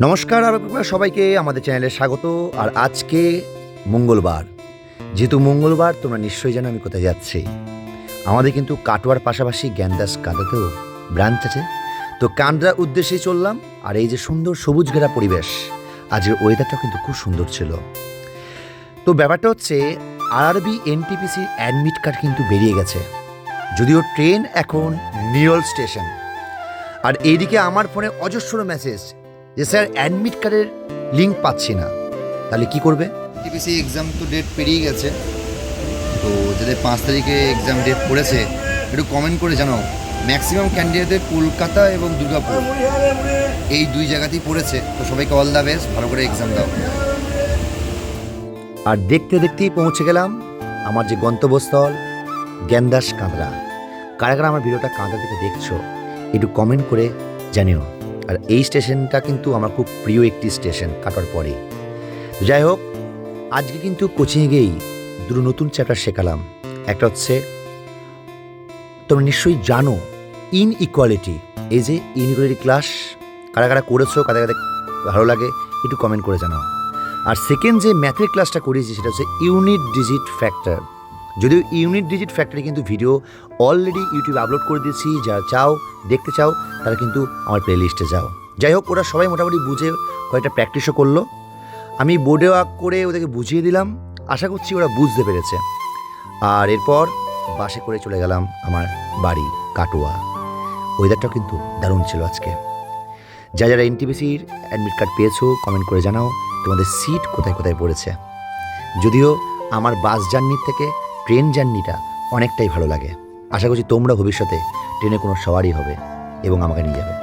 নমস্কার আর একবার সবাইকে আমাদের চ্যানেলে স্বাগত। আর আজকে মঙ্গলবার, যেহেতু মঙ্গলবার তোমরা নিশ্চয়ই জানো আমি কোথায় যাচ্ছি। আমাদের কিন্তু কাটোয়ার পাশাপাশি জ্ঞানদাস কাঁদাতেও ব্রাঞ্চ আছে, তো কান্দ্রার উদ্দেশ্যেই চললাম। আর এই যে সুন্দর সবুজ ঘেরা পরিবেশ, আজকের ওয়েদারটাও কিন্তু খুব সুন্দর ছিল। তো ব্যাপারটা হচ্ছে আরআরবি এনটিপিসির অ্যাডমিট কার্ড কিন্তু বেরিয়ে গেছে, যদিও ট্রেন এখন নিরল স্টেশন। আর এইদিকে আমার ফোনে অজস্র মেসেজ যে স্যার অ্যাডমিট কার্ডের লিঙ্ক পাচ্ছি না। তাহলে কি করবে? টিপিসি এক্সাম তো ডেট পেরিয়ে গেছে, তো যাদের 5 তারিখে এক্সাম ডেট পড়েছে একটু কমেন্ট করে জানাও। ম্যাক্সিমাম ক্যান্ডিডেটদের কলকাতা এবং দুর্গাপুর এই দুই জায়গাতেই পড়েছে, তো সবাইকে অল দ্য বেস্ট, ভালো করে এক্সাম দাও। আর দেখতে দেখতেই পৌঁছে গেলাম আমার যে গন্তব্যস্থল জ্ঞানদাস কাঁদরা। কারা কারা আমার ভিডিওটা কাঁদরা থেকে দেখছো একটু কমেন্ট করে জানিও। আর এই স্টেশনটা কিন্তু আমার খুব প্রিয় একটি স্টেশন কাটার পরে। যাই হোক, আজকে কিন্তু কোচিংয়ে গিয়েই দুটো নতুন চ্যাপ্টার শেখালাম। একটা হচ্ছে তোমরা নিশ্চয়ই জানো ইনইকুয়ালিটি। এই যে ইনইকুয়ালিটি ক্লাস কারা কারা করেছো, কাদের কাদের ভালো লাগে একটু কমেন্ট করে জানাও। আর সেকেন্ড যে ম্যাথের ক্লাসটা করিয়েছি সেটা হচ্ছে ইউনিট ডিজিট ফ্যাক্টর। যদিও ইউনিট ডিজিট ফ্যাক্টরে কিন্তু ভিডিও অলরেডি ইউটিউবে আপলোড করে দিয়েছি, যারা চাও দেখতে চাও তারা কিন্তু আমার প্লে লিস্টে যাও। যাই হোক, ওরা সবাই মোটামুটি বুঝে কয়েকটা প্র্যাকটিসও করলো। আমি বোর্ডে ওয়ার্ক করে ওদেরকে বুঝিয়ে দিলাম, আশা করছি ওরা বুঝতে পেরেছে। আর এরপর বাসে করে চলে গেলাম আমার বাড়ি কাটোয়া। ওয়েদারটাও কিন্তু দারুণ ছিল আজকে। যারা এনটিপিসির অ্যাডমিট কার্ড পেয়েছো কমেন্ট করে জানাও তোমাদের সিট কোথায় কোথায় পড়েছে। যদিও আমার বাস জার্নির থেকে ট্রেন জার্নিটা অনেকটাই ভালো লাগে। আশা করছি তোমরা ভবিষ্যতে ট্রেনে কোনো সওয়ারি হবে এবং আমাকে নিয়ে যাবে।